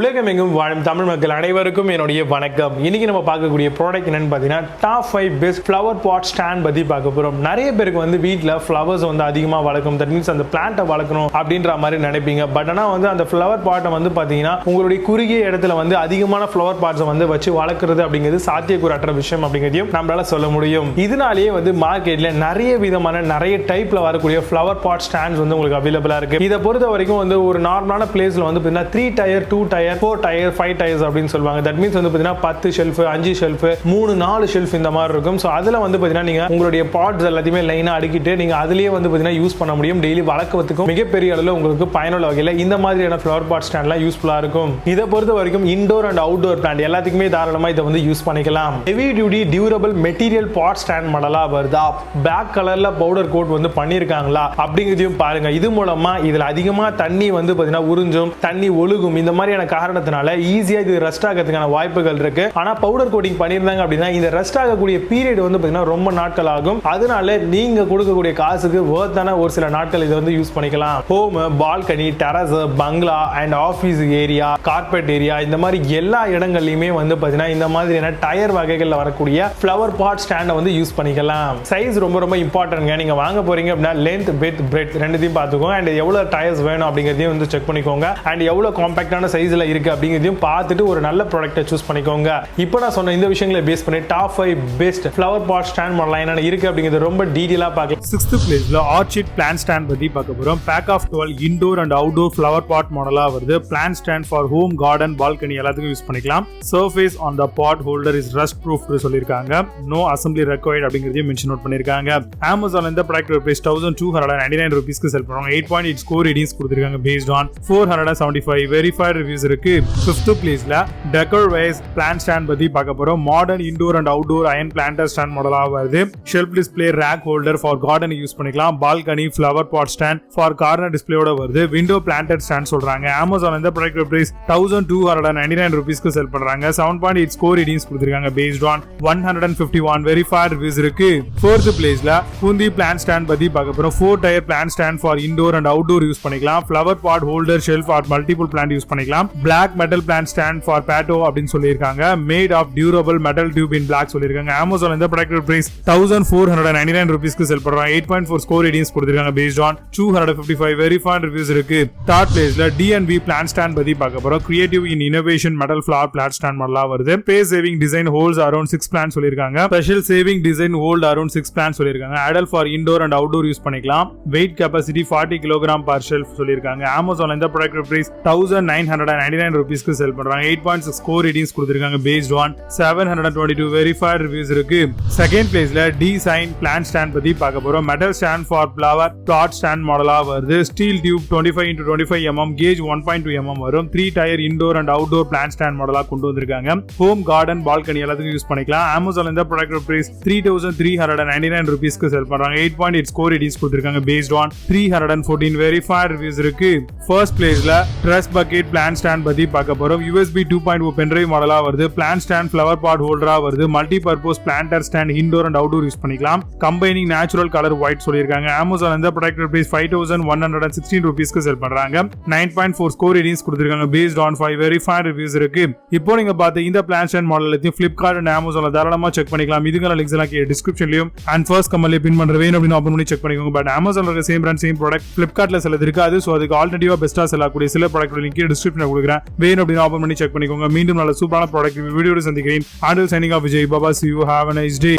உலகமெங்கும் வாழும் தமிழ் மக்கள் அனைவருக்கும் என்னுடைய வணக்கம். இன்னைக்கு நம்ம பார்க்கக்கூடிய ப்ராடக்ட் என்னன்னு பார்த்தீங்கன்னா top 5 best flower pot stand பற்றி பார்க்க போகிறோம். நிறைய பேருக்கு வந்து வீட்டில் ஃப்ளவர்ஸ் வந்து அதிகமாக வளர்க்கணும், தட் மீன்ஸ் அந்த பிளான்ட்டை வளர்க்கணும் அப்படின்ற மாதிரி நினைப்பீங்க. பட் ஆனால் வந்து அந்த ஃப்ளவர் பாட்டை வந்து பார்த்தீங்கன்னா உங்களுடைய குறுகிய இடத்துல வந்து அதிகமான ஃப்ளவர் பாட்ஸை வந்து வச்சு வளர்க்குறது அப்படிங்கிறது சாத்தியக்கூறற்ற விஷயம் அப்படிங்கிறதையும் நம்மளால சொல்ல முடியும். இதனாலேயே வந்து மார்க்கெட்டில் நிறைய டைப்ல வரக்கூடிய ஃப்ளவர் பாட் ஸ்டாண்ட்ஸ் வந்து உங்களுக்கு அவைலபிளாக இருக்கு. இதை பொறுத்த வரைக்கும் வந்து ஒரு நார்மலான பிளேஸ்ல வந்து பார்த்தீங்கன்னா 3 டயர் 2 டயர் 4 டயர் 5 டயர்ஸ் அப்படின்னு சொல்லுவாங்க. தட் மீன்ஸ் வந்து பார்த்தீங்கன்னா 10 ஷெல்ஃப் 5 ஷெல்ஃப் 3-4 ஷெல்ஃப் இந்த மாதிரி இருக்கும். ஸோ அதில் வந்து பார்த்தீங்கன்னா நீங்க உங்களுடைய பாட்ஸ் எல்லாத்தையுமே லைனாக அடுக்கிட்டு நீங்க அதுலேயே வந்து பார்த்தீங்கன்னா யூஸ் பண்ண முடியும். டெய்லி வளர்க்கறதுக்கும் மிகப்பெரிய அளவில் உங்களுக்கு பயனுள்ள வகையில் இந்த மாதிரியான ஃப்ளவர் பாட் ஸ்டாண்ட்லாம் யூஸ்ஃபுல்லாக இருக்கும். இதை பொறுத்த வரைக்கும் இன்டோர் அண்ட் அவுட்டோர் பிளான்ட் எல்லாத்துக்குமே தாராளமாக இதை வந்து யூஸ் பண்ணிக்கலாம். ஹெவி டியூட்டி டியூரபிள் மெட்டீரியல் பாட் ஸ்டாண்ட் மாடலா வருதா, பேக் கலர்ல பவுடர் கோட் வந்து பண்ணியிருக்காங்களா அப்படிங்கிறதையும் பாருங்க. இது மூலமா இதில் அதிகமாக தண்ணி வந்து பார்த்தீங்கன்னா உறிஞ்சும், தண்ணி ஒழுகும். இந்த மாதிரியான காரணத்தினால ஈஸியா இது ரஸ்ட் ஆகிறதுக்கான வாய்ப்புகள் இருக்கு. ஆனா பவுடர் கோட்டிங் பண்ணிருந்தாங்க அப்படின்னா இந்த ரஸ்ட் ஆகக்கூடிய பீரியட் வந்து பாத்தீங்கன்னா ரொம்ப நாட்கள் ஆகும். அதனால நீங்க கொடுக்கக்கூடிய காசுக்கு வர்த்தான ஒரு சில நாட்கள் இதை வந்து யூஸ் பண்ணிக்கலாம். Home, balcony, terrace, bungalow and office area, carpet area இந்த மாதிரி எல்லா இடங்கள்லயுமே வந்து பாத்தீங்கன்னா இந்த மாதிரியான டயர் வகைகள்ல வரக்கூடிய ஃப்ளவர் பாட் ஸ்டாண்டை வந்து யூஸ் பண்ணிக்கலாம். சைஸ் ரொம்ப இம்பார்ட்டன்ட்ங்க. நீங்க வாங்க போறீங்க அப்படின்னா லென்த், விட்த், பிரெத் ரெண்டுத்தையும் பார்த்துக்கோங்க. அண்ட் எவ்வளவு டயர்ஸ் வேணும் அப்படிங்கிறதையும் வந்து செக் பண்ணிக்கோங்க. அண்ட் எவ்வளவு காம்பாக்டான சைஸ்ல இருக்கு அப்படிங்கிறதையும் பார்த்துட்டு ஒரு நல்ல ப்ராடக்ட்டை சூஸ் பண்ணிக்கோங்க. இப்போ நான் சொன்ன இந்த விஷயங்களை பேஸ் பண்ணி top 5 best flower pot stand model என்னென்ன இருக்கு அப்படிங்கிறது ரொம்ப டீடைலா பார்க்கலாம். 6th பிளேஸ்ல ஆர்ச்சிட் பிளான்ட் ஸ்டாண்ட் பத்தி பார்க்க போறோம். Pack of 12 indoor and outdoor flower pot மாடலா வருது. Plant stand for home, garden, balcony எல்லாத்துக்கும் யூஸ் பண்ணிக்கலாம். Surface on the pot holder is rust proof சொல்லிருக்காங்க. நோ அசம்பிளி ரெக்வயர்ட் அப்படிங்கறதையும் மென்ஷன் நோட் பண்ணிருக்காங்க. Amazon இந்த ப்ராடக்ட் பிரைஸ் 1299 ரூபீஸ்க்கு செல் பண்றாங்க. 8.8 ஸ்கோர் ரேட்டிங்ஸ் கொடுத்திருக்காங்க based on 475 வெரிஃபைட் ரிவ்யூஸ் இருக்கு. 5th பிளேஸ்ல DECORVAIZ பிளான்ட் ஸ்டாண்ட் பத்தி பார்க்க போறோம். Modern indoor and outdoor iron planter stand மாடலா வருது. Shelf display, rack holder for garden use பண்ணிக்கலாம். Balcony flower pot stand for corner டிஸ்ப்ளேயோட வருது. விண்டோ பிளான்டட் ஸ்டாண்ட் சொல்றாங்க. Amazon இந்த ப்ராடக்ட் பிரைஸ் 1299 ரூபீஸ்க்கு செல் பண்றாங்க. 7.8 ஸ்கோர் ரேட்டிங்ஸ் கொடுத்திருக்காங்க based on 151 வெரிஃபைட் ரிவ்யூஸ் இருக்கு. 4th பிளேஸ்ல குந்தி பிளான்ட் ஸ்டாண்ட் பத்தி பார்க்க போறோம். 4 tier plant stand for indoor and outdoor use பண்ணிக்கலாம். Flower pot holder, shelf or multiple plant use பண்ணிக்கலாம். Black metal plant stand for patio அப்படின்னு சொல்லியிருக்காங்க. Made of durable metal tube in black சொல்லியிருக்காங்க. Amazon இந்த product price 1499 ரூபீஸ்க்கு sell பண்றாங்க. 8.4 score ratings கொடுத்திருக்காங்க based on 255 verified reviews இருக்கு. 3rd பிளேஸ்ல D&B பிளான்ட் ஸ்டாண்ட் பத்தி பார்க்க போறோம். Creative in innovation metal flower plant stand மாடலா வருது. Space saving design holds around 6 plant சொல்லியிருக்காங்க. Special saving design hold around 6 plant சொல்லியிருக்காங்க. Adult for indoor and outdoor use பண்ணிக்கலாம். Weight capacity 40 kilogram per shelf சொல்லியிருக்காங்க. Amazon இந்த product price 1999 ரூபீஸ்க்கு sell பண்றாங்க. 8.6 score ratings கொடுத்திருக்காங்க based on 722 வெரிஃபைட் ரிவ்யூஸ் இருக்கு. 2nd பிளேஸ்ல டிசைன் பிளான்ட் ஸ்டாண்ட் பத்தி பார்க்க போறோம். Metal stand for flower pot stand மாடலா வருது. Steel tube 25x25 mm, gauge 1.2 mm வரும். 3 tier indoor and outdoor plant stand மாடலா கொண்டு வந்திருக்காங்க. ஹோம், கார்டன், பால்கனி எல்லாத்துக்கும் யூஸ் பண்ணிக்கலாம். Amazon இந்த ப்ராடக்ட் பிரைஸ் 3399 ரூபீஸ்க்கு செல் பண்றாங்க. 8.8 ஸ்கோர் ரேட்டிங்ஸ் கொடுத்திருக்காங்க based on 314 வெரிஃபைட் ரிவ்யூஸ் இருக்கு. 1st பிளேஸ்ல Trustbasket பிளான்ட் ஸ்டாண்ட் பத்தி பார்க்க போறோம். USB 2.0 பென்ட்ரைவ் மாடலா வருது. பிளான்ட் ஸ்டாண்ட் ஃப்ளவர் பாட் ஹோல்டரா வருது. Multi purpose planter stand indoor and outdoor use பண்ணிக்கலாம். கம்பைனிங் நேச்சுரல் கலர் ஒயிட் சொல்லியிருக்காங்க. Amazon இந்த ப்ராடக்ட் பிரைஸ் 5116 ரூபீஸ்க்கு செல் பண்றாங்க. 9.4 ஸ்கோர் ரேட்டிங்ஸ் கொடுத்திருக்காங்க based on 5 வெரிஃபைட் ரிவ்யூஸ் இருக்கு. இப்போ நீங்க பார்த்த இந்த பிளான்ட் ஸ்டாண்ட் மாடல் எல்லாத்தையும் Flipkart and Amazonல தாராளமா செக் பண்ணிக்கலாம். இதுக்கான லிங்க்ஸ் எல்லாம் டிஸ்கிரிப்ஷன்லயும் அண்ட் ஃபர்ஸ்ட் கமெண்ட்ல பின் பண்ற வேணும் அப்படின்னு ஓபன் பண்ணி செக் பண்ணிக்கோங்க. பட் Amazonல இருக்க சேம் பிராண்ட் சேம் ப்ராடக்ட் Flipkartல சிலது இருக்காது. சோ அதுக்கு ஆல்டர்னேட்டிவா பெஸ்டா செல்லக்கூடிய சில ப்ராடக்ட் லிங்க் டிஸ்கிரிப்ஷன்ல கொடுக்குறேன். வேணும் அப்படின்னு ஓபன் பண்ணி செக் பண்ணிக்கோங்க. மீண்டும் நல்ல சூப்பரான ப்ராடக்ட் வீடியோட சந்திக்கிறேன். Until signing off, Vijay Baba, see you, have a nice day.